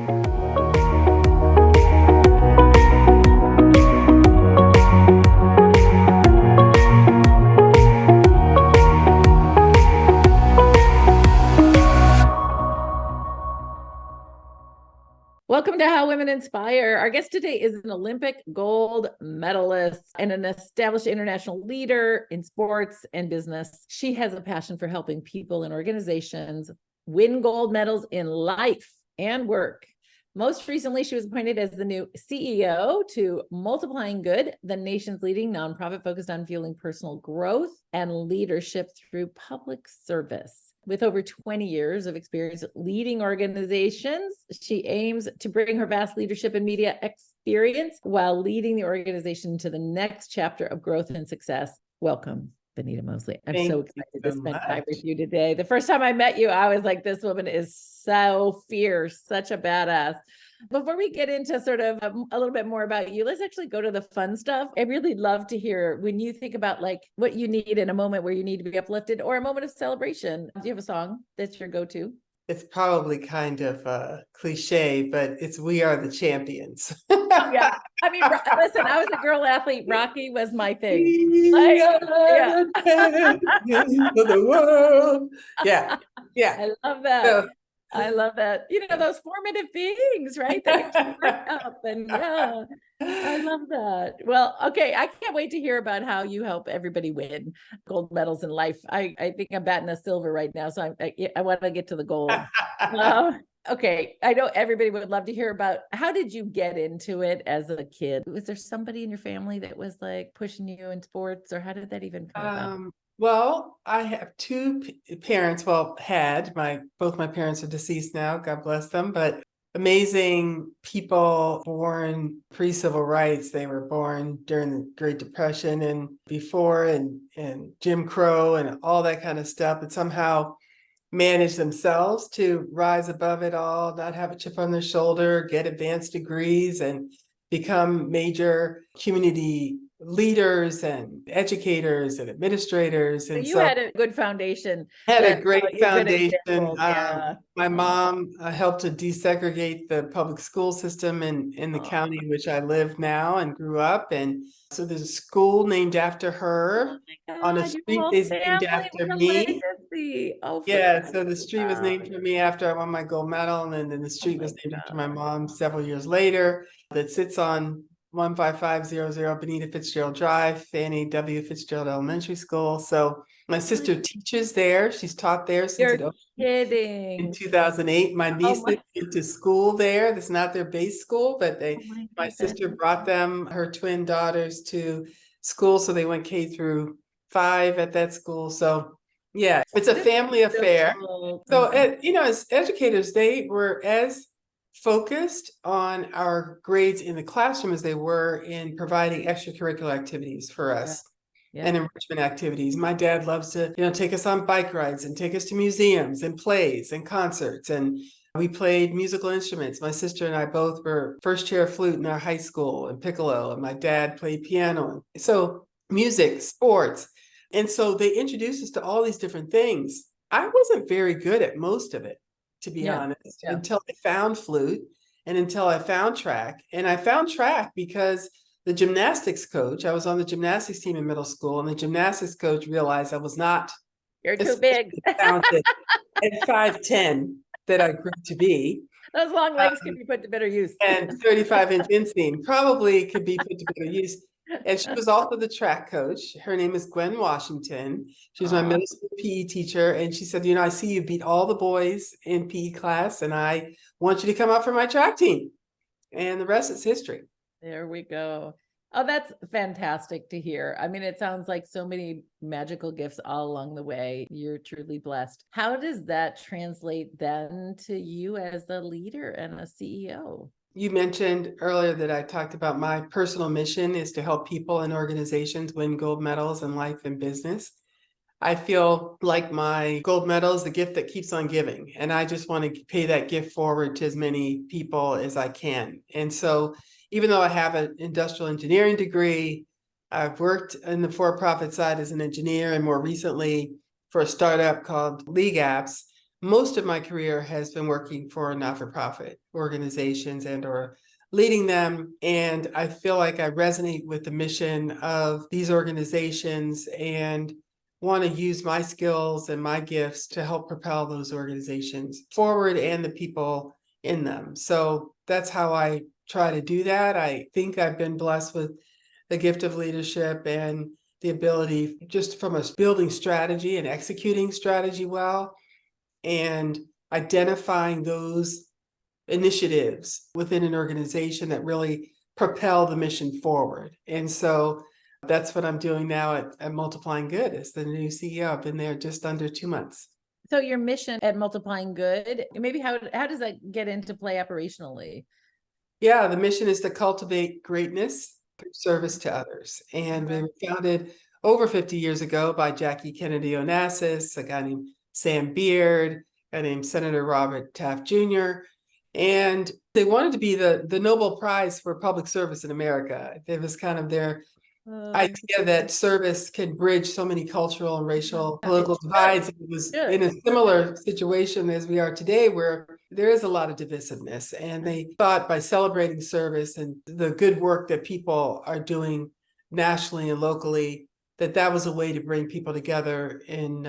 Welcome to How Women Inspire. Our guest today is an Olympic gold medalist and an established international leader in sports and business. She has a passion for helping people and organizations win gold medals in life and work. Most recently, she was appointed as the new CEO to Multiplying Good, the nation's leading nonprofit focused on fueling personal growth and leadership through public service. With over 20 years of experience leading organizations, she aims to bring her vast leadership and media experience while leading the organization to the next chapter of growth and success. Welcome, Benita Mosley. I'm so excited to spend time with you today. The first time I met you, I was like, this woman is so fierce, such a badass. Before we get into sort of a little bit more about you, let's actually go to the fun stuff. I really love to hear when you think about like what you need in a moment where you need to be uplifted or a moment of celebration. Do you have a song that's your go-to? It's probably kind of cliche, but it's "We Are the Champions." Yeah. I mean, listen, I was a girl athlete. Rocky was my thing. We are the champions of the world. Yeah. I love that. So, I love that. You know, those formative things, right? That get you worked up and yeah, I love that. Well, okay. I can't wait to hear about how you help everybody win gold medals in life. I think I'm batting a silver right now. So I want to get to the gold. Okay. I know everybody would love to hear about how did you get into it as a kid? Was there somebody in your family that was like pushing you in sports or how did that even come about? Well, I have two parents. Well, both my parents are deceased now, God bless them, but amazing people born pre-civil rights. They were born during the Great Depression and before and Jim Crow and all that kind of stuff, but somehow managed themselves to rise above it all, not have a chip on their shoulder, get advanced degrees and become major community leaders and educators and administrators. And so you had a good foundation. Had a great foundation. Yeah. My mom helped to desegregate the public school system in the county in which I live now and grew up. And so there's a school named after her on a street is named after me. Yeah, so the street was named for me after I won my gold medal. And then the street was named after my mom several years later that sits on 15500 Benita Fitzgerald Drive, Fannie W. Fitzgerald Elementary School. So my sister teaches there. She's taught there since it opened in 2008. My niece went to school there. That's not their base school, but my sister brought her twin daughters to school. So they went K through 5 at that school. So yeah, it's a family affair. So, as educators, they were as focused on our grades in the classroom as they were in providing extracurricular activities for us and enrichment activities. My dad loves to, take us on bike rides and take us to museums and plays and concerts. And we played musical instruments. My sister and I both were first chair flute in our high school and piccolo, and my dad played piano. So music, sports. And so they introduced us to all these different things. I wasn't very good at most of it, to be honest, until I found flute and until I found track. And I found track because the gymnastics coach, I was on the gymnastics team in middle school, and the gymnastics coach realized I was not You're too big talented at 5'10" that I grew to be. Those long legs can be put to better use. And 35-inch inseam probably could be put to better use. And she was also the track coach. Her name is Gwen Washington. She was my middle school PE teacher. And she said, I see you beat all the boys in PE class, and I want you to come up for my track team. And the rest is history. There we go. Oh, that's fantastic to hear. I mean, it sounds like so many magical gifts all along the way. You're truly blessed. How does that translate then to you as a leader and a CEO? You mentioned earlier that I talked about my personal mission is to help people and organizations win gold medals in life and business. I feel like my gold medal is the gift that keeps on giving. And I just want to pay that gift forward to as many people as I can. And so even though I have an industrial engineering degree, I've worked in the for-profit side as an engineer and more recently for a startup called League Apps. most of my career has been working for not-for-profit organizations and or leading them. And I feel like I resonate with the mission of these organizations and want to use my skills and my gifts to help propel those organizations forward and the people in them. So that's how I try to do that. I think I've been blessed with the gift of leadership and the ability just from a building strategy and executing strategy well, and identifying those initiatives within an organization that really propel the mission forward. And so that's what I'm doing now at Multiplying Good as the new CEO. I've been there just under 2 months. So your mission at Multiplying Good, maybe how does that get into play operationally? Yeah, the mission is to cultivate greatness through service to others. And we were founded over 50 years ago by Jackie Kennedy Onassis, a guy named Sam Beard, a guy named Senator Robert Taft Jr. And they wanted to be the Nobel Prize for public service in America. It was kind of their idea that service can bridge so many cultural and racial political divides. It was in a similar situation as we are today, where there is a lot of divisiveness. And they thought by celebrating service and the good work that people are doing nationally and locally, that was a way to bring people together and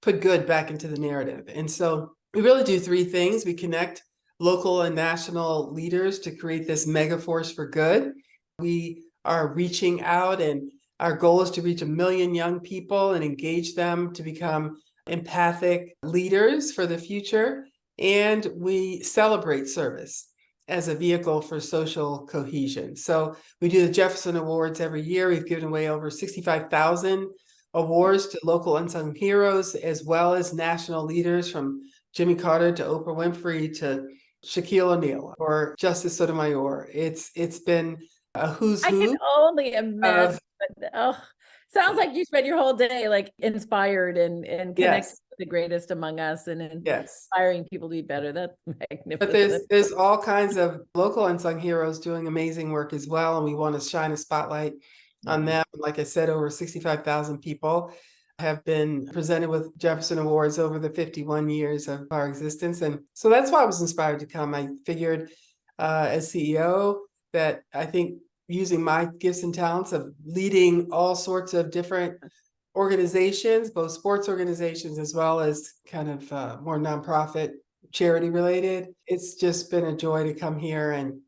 put good back into the narrative. And so we really do three things. We connect local and national leaders to create this mega force for good. We are reaching out, and our goal is to reach 1 million young people and engage them to become empathic leaders for the future. And we celebrate service as a vehicle for social cohesion. So we do the Jefferson Awards every year. We've given away over 65,000 awards to local unsung heroes, as well as national leaders from Jimmy Carter to Oprah Winfrey to Shaquille O'Neal or Justice Sotomayor. It's been a who's who. I can only imagine. Sounds like you spent your whole day like inspired and connected with the greatest among us and inspiring people to be better. That's magnificent. But there's all kinds of local unsung heroes doing amazing work as well, and we want to shine a spotlight on them. Like I said, over 65,000 people have been presented with Jefferson Awards over the 51 years of our existence. And so that's why I was inspired to come. I figured as CEO that I think using my gifts and talents of leading all sorts of different organizations, both sports organizations as well as kind of more nonprofit charity related, it's just been a joy to come here and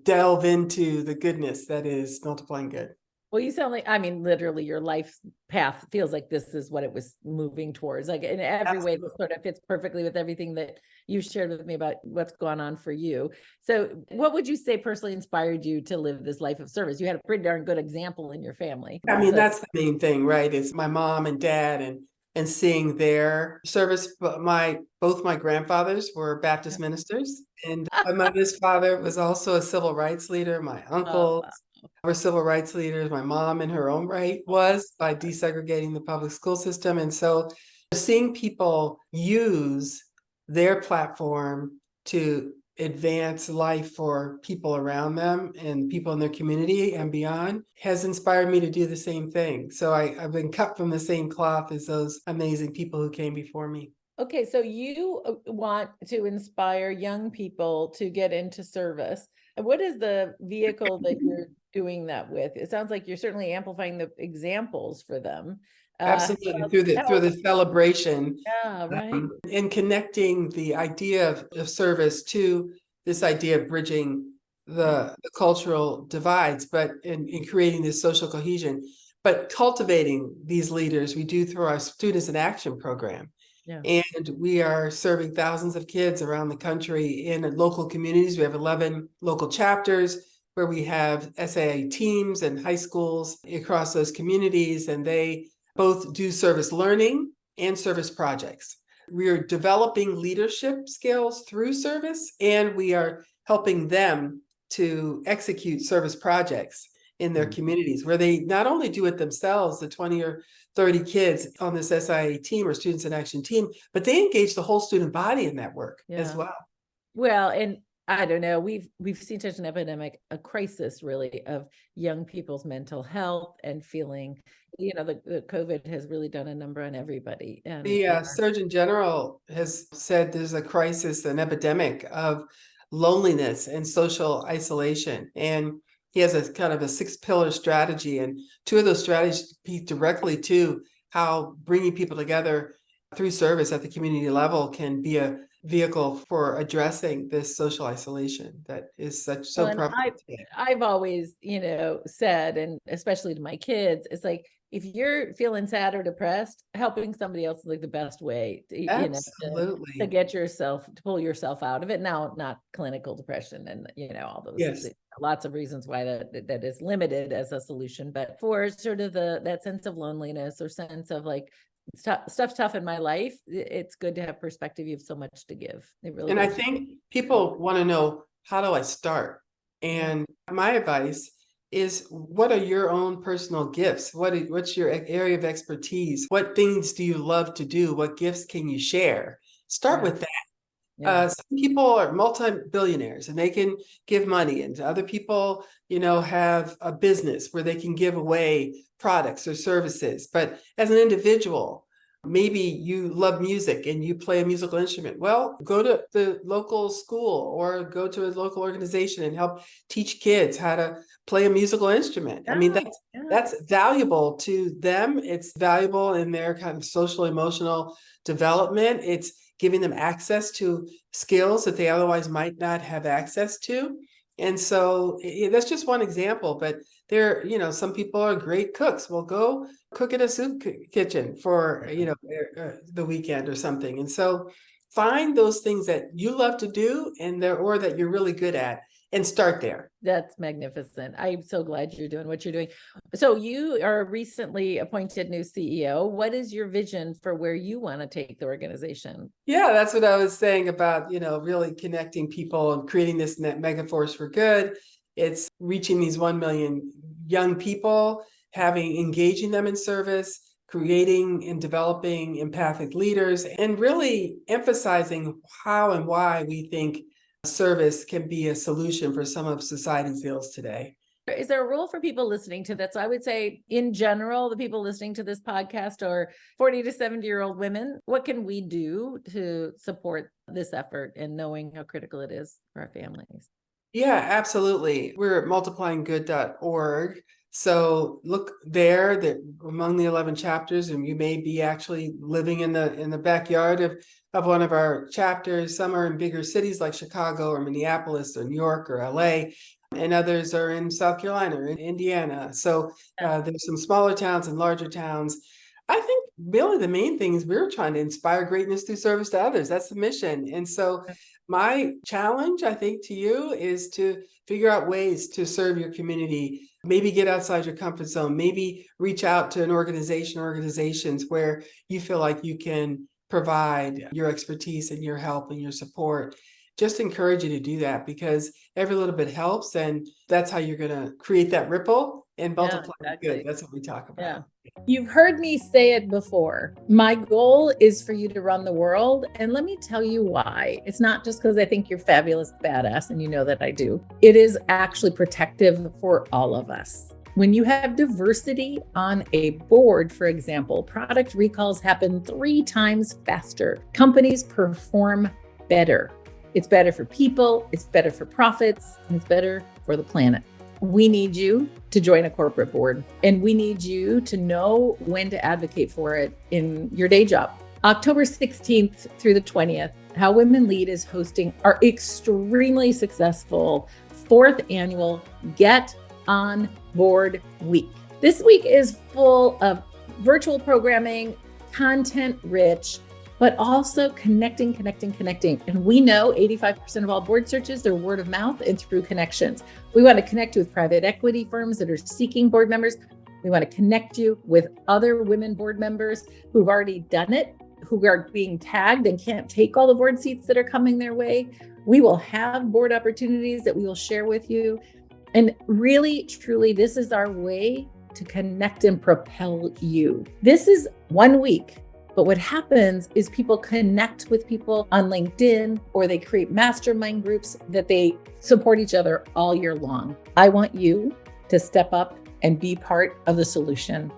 delve into the goodness that is Multiplying Good. Well, you sound like, I mean, literally your life path feels like this is what it was moving towards. Like in every way, this sort of fits perfectly with everything that you shared with me about what's gone on for you. So what would you say personally inspired you to live this life of service? You had a pretty darn good example in your family. I mean, that's the main thing, right? It's my mom and dad and seeing their service. Both my grandfathers were Baptist ministers, and my mother's father was also a civil rights leader. My uncles were civil rights leaders. My mom in her own right was, by desegregating the public school system. And so seeing people use their platform to advance life for people around them and people in their community and beyond has inspired me to do the same thing. So I've been cut from the same cloth as those amazing people who came before me. Okay, so you want to inspire young people to get into service. And what is the vehicle that you're doing that with? It sounds like you're certainly amplifying the examples for them. Absolutely, through the celebration. Yeah, right. And connecting the idea of service to this idea of bridging the cultural divides, but in creating this social cohesion, but cultivating these leaders we do through our Students in Action program. Yeah. And we are serving thousands of kids around the country in local communities. We have 11 local chapters where we have SAA teams and high schools across those communities, and they both do service learning and service projects. We are developing leadership skills through service, and we are helping them to execute service projects in their communities where they not only do it themselves, the 20 or 30 kids on this SIA team or Students in Action team, but they engage the whole student body in that work as well. Well, and I don't know, we've seen such an epidemic, a crisis really of young people's mental health and feeling, the COVID has really done a number on everybody. And The Surgeon General has said there's a crisis, an epidemic of loneliness and social isolation. And he has a kind of a 6-pillar strategy. And 2 of those strategies speak directly to how bringing people together through service at the community level can be a vehicle for addressing this social isolation that is so and prevalent today. I've always, said, and especially to my kids, it's like, if you're feeling sad or depressed, helping somebody else is like the best way to, to Absolutely. get yourself, to pull yourself out of it. Now, not clinical depression and, all those Yes. lots of reasons why that is limited as a solution, but for sort of that sense of loneliness or sense of like, stuff's tough in my life, it's good to have perspective. You have so much to give. It really And I is. think people want to know, how do I start? And my advice is, what are your own personal gifts? What's your area of expertise? What things do you love to do? What gifts can you share? Start with that. Some people are multi-billionaires and they can give money, and other people, have a business where they can give away products or services. But as an individual, maybe you love music and you play a musical instrument. Well, go to the local school or go to a local organization and help teach kids how to play a musical instrument. I mean, that's valuable to them. It's valuable in their kind of social, emotional development. It's giving them access to skills that they otherwise might not have access to. And so that's just one example, but some people are great cooks. Well, go cook in a soup kitchen for, the weekend or something. And so find those things that you love to do or that you're really good at, and start there. That's magnificent. I'm so glad you're doing what you're doing. So you are a recently appointed new CEO. What is your vision for where you want to take the organization? Yeah, that's what I was saying about, really connecting people and creating this mega force for good. It's reaching these 1 million young people, engaging them in service, creating and developing empathic leaders, and really emphasizing how and why we think service can be a solution for some of society's ills today. Is there a role for people listening to this? I would say, in general, the people listening to this podcast are 40 to 70-year-old women. What can we do to support this effort and knowing how critical it is for our families? Yeah, absolutely. We're at multiplyinggood.org. So look there, that among the 11 chapters, and you may be actually living in the backyard of one of our chapters. Some are in bigger cities like Chicago or Minneapolis or New York or LA, and others are in South Carolina or in Indiana. So there's some smaller towns and larger towns. I think really the main thing is we're trying to inspire greatness through service to others. That's the mission. And so my challenge, I think, to you is to figure out ways to serve your community. Maybe get outside your comfort zone. Maybe reach out to an organizations where you feel like you can provide your expertise and your help and your support. Just encourage you to do that, because every little bit helps, and that's how you're going to create that ripple and multiply good. That's what we talk about. Yeah. You've heard me say it before. My goal is for you to run the world. And let me tell you why. It's not just because I think you're fabulous, badass, and you know that I do. It is actually protective for all of us. When you have diversity on a board, for example, product recalls happen 3 times faster. Companies perform better. It's better for people, it's better for profits, and it's better for the planet. We need you to join a corporate board, and we need you to know when to advocate for it in your day job. October 16th through the 20th, How Women Lead is hosting our extremely successful 4th annual Get On Board Week. This week is full of virtual programming, content rich, but also connecting. And we know 85% of all board searches, they're word of mouth and through connections. We want to connect you with private equity firms that are seeking board members. We want to connect you with other women board members who've already done it, who are being tagged and can't take all the board seats that are coming their way. We will have board opportunities that we will share with you. And really, truly, this is our way to connect and propel you. This is 1 week But what happens is people connect with people on LinkedIn, or they create mastermind groups that they support each other all year long. I want you to step up and be part of the solution.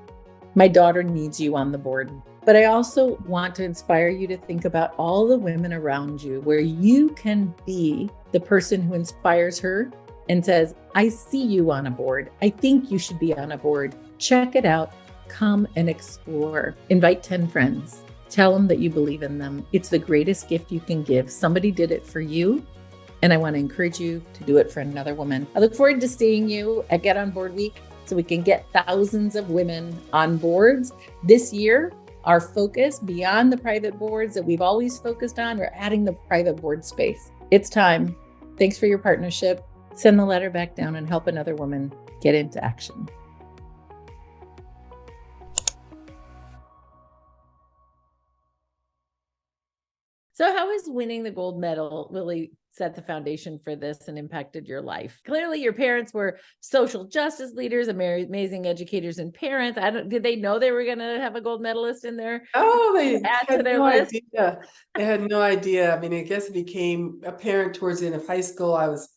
My daughter needs you on the board. But I also want to inspire you to think about all the women around you where you can be the person who inspires her and says, I see you on a board. I think you should be on a board. Check it out. Come and explore. Invite 10 friends. Tell them that you believe in them. It's the greatest gift you can give. Somebody did it for you, and I want to encourage you to do it for another woman. I look forward to seeing you at Get On Board Week so we can get thousands of women on boards. This year, our focus beyond the private boards that we've always focused on, we're adding the private board space. It's time. Thanks for your partnership. Send the letter back down and help another woman get into action. So how has winning the gold medal really set the foundation for this and impacted your life? Clearly, your parents were social justice leaders, amazing educators and parents. Did they know they were going to have a gold medalist in there? Oh, they Add to had their no list? idea. They had no idea. I mean, I guess it became apparent towards the end of high school. I was,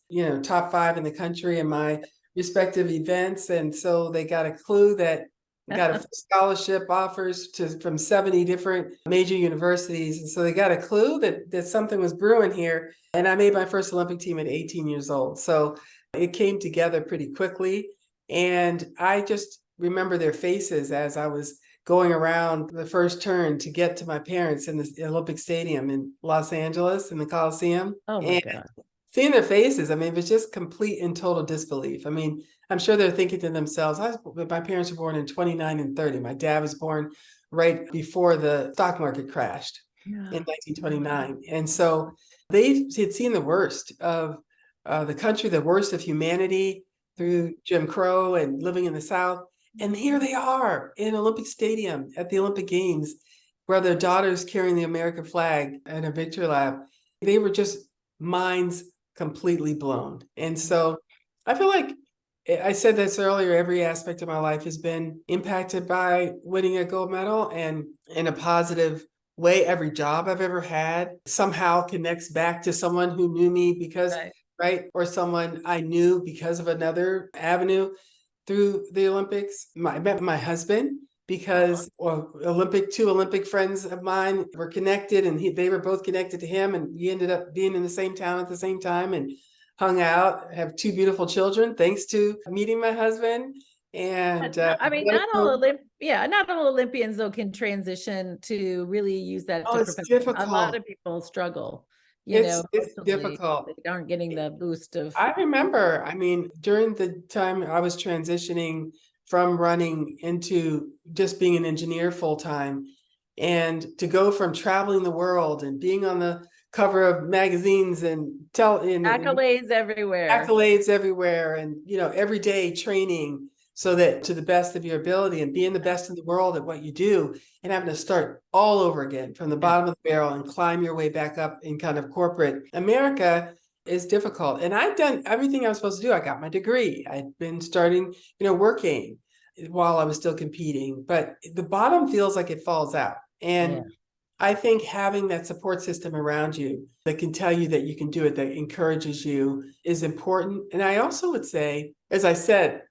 top 5 in the country in my respective events. And so they got a clue that got a scholarship offers from 70 different major universities. And so they got a clue that something was brewing here. And I made my first Olympic team at 18 years old. So it came together pretty quickly. And I just remember their faces as I was going around the first turn to get to my parents in the Olympic Stadium in Los Angeles in the Coliseum. Oh my God. Seeing their faces, I mean, it was just complete and total disbelief. I mean, I'm sure they're thinking to themselves, my parents were born in 29 and 30. My dad was born right before the stock market crashed in 1929. And so they had seen the worst of the country, the worst of humanity through Jim Crow and living in the South. And here they are in Olympic Stadium at the Olympic Games, where their daughters carrying the American flag and a victory lap. They were just minds completely blown. And so I feel like I said this earlier, every aspect of my life has been impacted by winning a gold medal, and in a positive way. Every job I've ever had somehow connects back to someone who knew me because, right? Or someone I knew because of another avenue through the Olympics. I met my husband because two Olympic friends of mine were connected, and they were both connected to him, and we ended up being in the same town at the same time and hung out, have 2 beautiful children thanks to meeting my husband. And I mean, not all Olympians though can transition to really use that to it's profession. difficult. A lot of people struggle, It's difficult. They aren't getting the boost of. I remember, I mean, during the time I was transitioning from running into just being an engineer full time, and to go from traveling the world and being on the cover of magazines and Accolades everywhere, and every day training so that to the best of your ability and being the best in the world at what you do, and having to start all over again from the bottom of the barrel and climb your way back up in kind of corporate America is difficult. And I've done everything I was supposed to do. I got my degree. I'd been starting, working while I was still competing, but the bottom feels like it falls out. And I think having that support system around you that can tell you that you can do it, that encourages you, is important. And I also would say, as I said,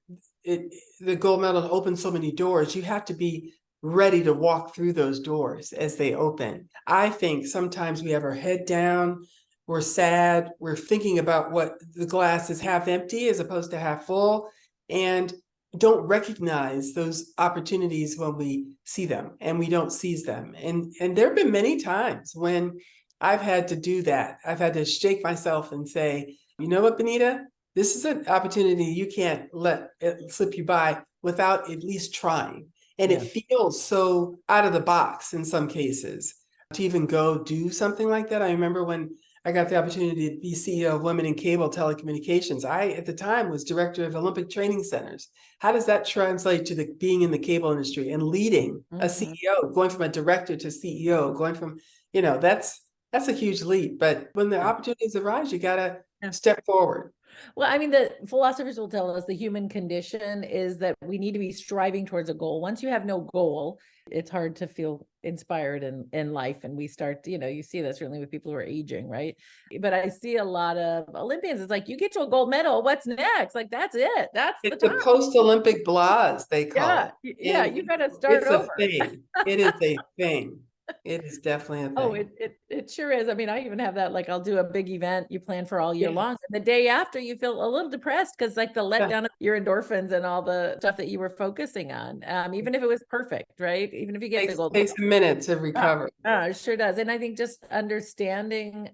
the gold medal opens so many doors. You have to be ready to walk through those doors as they open. I think sometimes we have our head down, we're sad, we're thinking about what the glass is half empty as opposed to half full, and don't recognize those opportunities when we see them, and we don't seize them. And there have been many times when I've had to do that. I've had to shake myself and say, you know what, Benita, this is an opportunity you can't let it slip you by without at least trying. And it feels so out of the box in some cases to even go do something like that. I remember when I got the opportunity to be CEO of Women in Cable Telecommunications. I, at the time, was director of Olympic training centers. How does that translate to being in the cable industry and leading a CEO, going from a director to CEO, going from, that's a huge leap. But when the opportunities arise, you gotta step forward. Well, I mean, the philosophers will tell us the human condition is that we need to be striving towards a goal. Once you have no goal, it's hard to feel inspired in life. And we start, you see that certainly with people who are aging, right? But I see a lot of Olympians. It's like, you get to a gold medal. What's next? Like, that's it. That's the It's a time. post-Olympic blahs, they call Yeah. it. Yeah. And You got to start it's a over. thing. It is a thing. It is definitely a Oh, thing. it sure is. I mean, I even have that, like, I'll do a big event you plan for all year Yeah. long. And the day after you feel a little depressed because like the Yeah. letdown of your endorphins and all the stuff that you were focusing on, even if it was perfect, right? Even if you get the gold Takes a minute to medal. recover. It sure does. And I think just understanding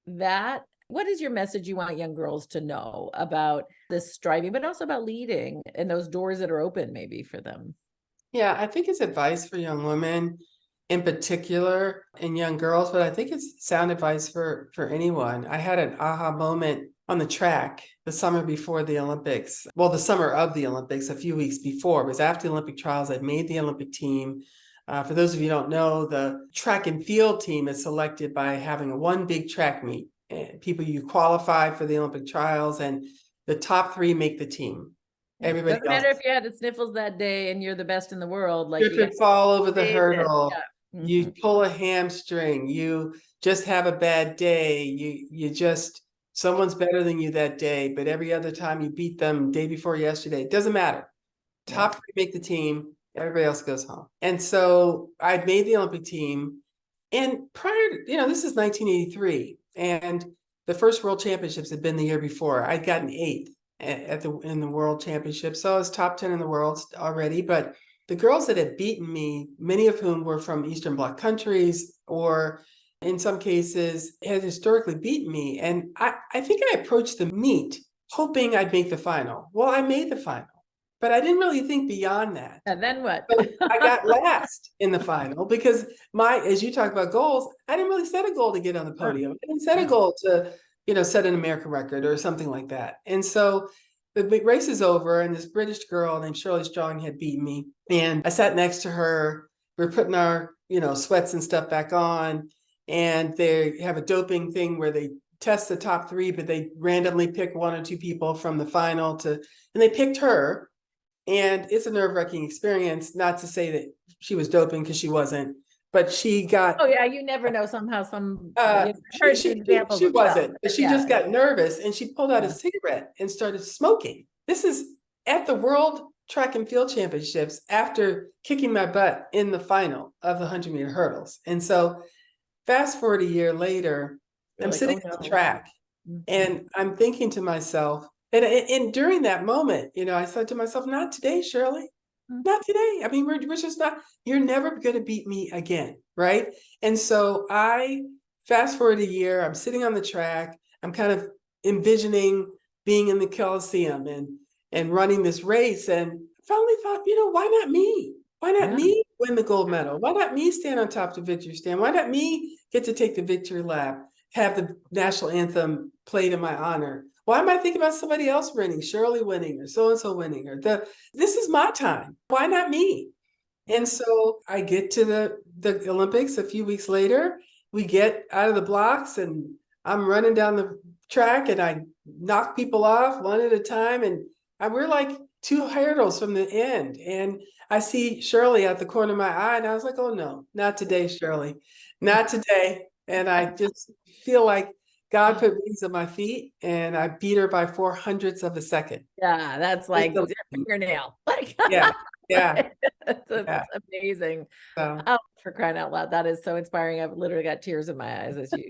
that, what is your message you want young girls to know about this striving, but also about leading and those doors that are open maybe for them? Yeah, I think it's advice for young women in particular and young girls, but I think it's sound advice for anyone. I had an aha moment on the track the summer before the Olympics. Well, the summer of the Olympics, a few weeks before. It was after the Olympic trials. I'd made the Olympic team. For those of you who don't know, the track and field team is selected by having a one big track meet. And people, you qualify for the Olympic trials, and the top 3 make the team. Everybody Doesn't else, matter if you had the sniffles that day and you're the best in the world, like trip you and fall over the got hurdle. yeah. You pull a hamstring, you just have a bad day, you just, someone's better than you that day, but every other time you beat them day before yesterday, it doesn't matter. Top 3 make the team, everybody else goes home. And so I made the Olympic team, and prior to, this is 1983, and the first World Championships had been the year before. I'd gotten 8th in the World Championships, so I was top 10 in the world already. But the girls that had beaten me, many of whom were from Eastern Bloc countries, or in some cases had historically beaten me. And I think I approached the meet hoping I'd make the final. Well, I made the final, but I didn't really think beyond that. And then what? So I got last in the final because as you talk about goals, I didn't really set a goal to get on the podium. I didn't set a goal to, set an American record or something like that. And so the big race is over, and this British girl named Shirley Strong had beaten me. And I sat next to her. We're putting our, sweats and stuff back on. And they have a doping thing where they test the top 3, but they randomly pick 1 or 2 people from the final and they picked her. And it's a nerve-wracking experience, not to say that she was doping, because she wasn't, but she got. Oh yeah, you never know. Somehow, She wasn't, but she just got nervous, and she pulled out a cigarette and started smoking. This is at the World Track and Field Championships after kicking my butt in the final of the 100-meter hurdles. And so fast forward a year later, I'm sitting on the track, and I'm thinking to myself, and during that moment, I said to myself, not today, Shirley, not today. I mean, we're just not, you're never going to beat me again. Right. And so I fast forward a year, I'm sitting on the track, I'm kind of envisioning being in the Coliseum and running this race, and finally thought, why not me? Why not me win the gold medal? Why not me stand on top of the victory stand? Why not me get to take the victory lap, have the national anthem played in my honor? Why am I thinking about somebody else winning, Shirley winning, or so-and-so winning, or this is my time. Why not me? And so I get to the Olympics a few weeks later. We get out of the blocks, and I'm running down the track, and I knock people off one at a time. And we're like 2 hurdles from the end. And I see Shirley at the corner of my eye, and I was like, oh no, not today, Shirley, not today. And I just feel like God put wings on my feet, and I beat her by 400ths of a second. Yeah, that's like fingernail. Like, yeah. That's amazing. So, Oh, for crying out loud, that is so inspiring. I've literally got tears in my eyes as you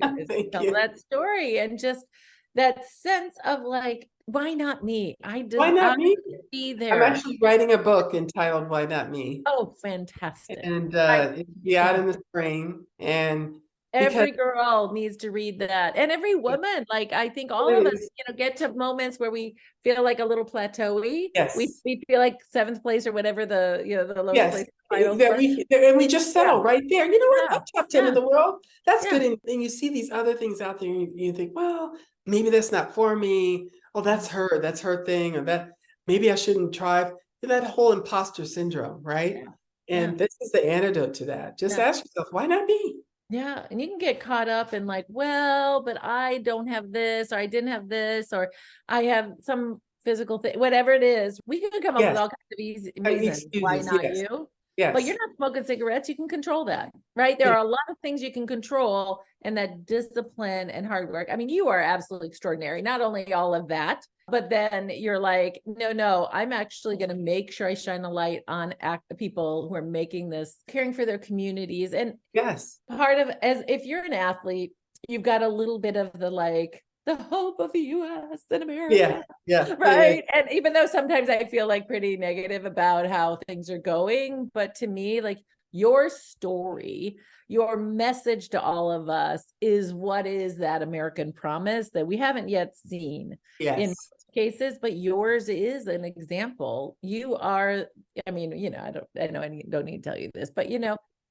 tell you. that story, and just that sense of like, why not me? Why not me? Be there. I'm actually writing a book entitled "Why Not Me." Oh, fantastic! And it'll be out in the spring. And every girl needs to read that, and every woman. Like, I think all of us, get to moments where we feel like a little plateauy. Yes. We feel like 7th place or whatever the lowest place. And we just settle right there. You know what? I'm top 10 in the world. That's good. And you see these other things out there, and you think, well, maybe that's not for me. Oh, that's her thing, or that maybe I shouldn't try. That whole imposter syndrome, right? And this is the antidote to that. Just ask yourself, why not me? Yeah. And you can get caught up in like, well, but I don't have this, or I didn't have this, or I have some physical thing, whatever it is. We can come up with Yes. all kinds of easy reasons why Excuses. not Yes. you. But you're Yes. not smoking cigarettes. You can control that, right? There Yeah. are a lot of things you can control, and that discipline and hard work. I mean, you are absolutely extraordinary. Not only all of that, but then you're like, no, I'm actually going to make sure I shine a light on people who are making this, caring for their communities. And Yes. part of, as if you're an athlete, you've got a little bit of the like the hope of the US and Yeah. America, Yeah. Yeah. right? And even though sometimes I feel like pretty negative about how things are going, but to me, like your story, your message to all of us is what is that American promise that we haven't yet seen in Yes. most cases, but yours is an example. You are, I mean, I know I don't need to tell you this, but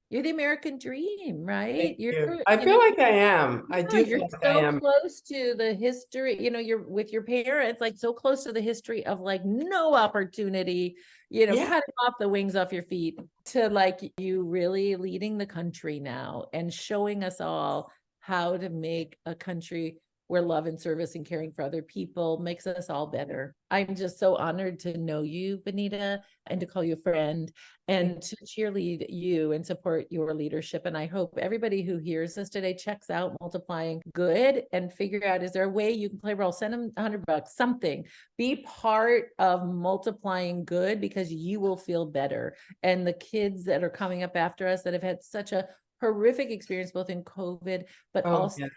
you're the American dream, right? Thank you. I feel like I am. I Yeah, do you're feel like I so am. close to the history, you're with your parents, like so close to the history of like no opportunity, Yeah. cutting off the wings off your feet, to like you really leading the country now and showing us all how to make a country where love and service and caring for other people makes us all better. I'm just so honored to know you, Benita, and to call you a friend and to cheerlead you and support your leadership. And I hope everybody who hears this today checks out Multiplying Good and figure out, is there a way you can play a role? Send them $100, something. Be part of Multiplying Good, because you will feel better. And the kids that are coming up after us that have had such a horrific experience, both in COVID, but Oh, also yeah.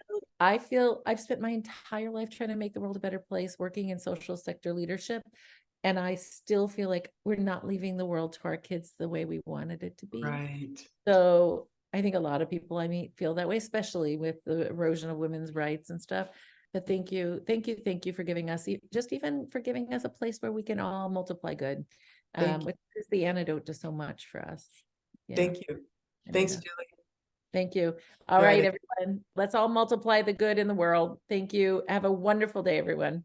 I feel I've spent my entire life trying to make the world a better place, working in social sector leadership. And I still feel like we're not leaving the world to our kids the way we wanted it to be. Right. So I think a lot of people I meet feel that way, especially with the erosion of women's rights and stuff. But thank you for giving us, just even for giving us a place where we can all multiply good, Thank you. which is the antidote to so much for us. Yeah. Thank you. Thanks, Julie. Thank you. All Got right, it. everyone. Let's all multiply the good in the world. Thank you. Have a wonderful day, everyone.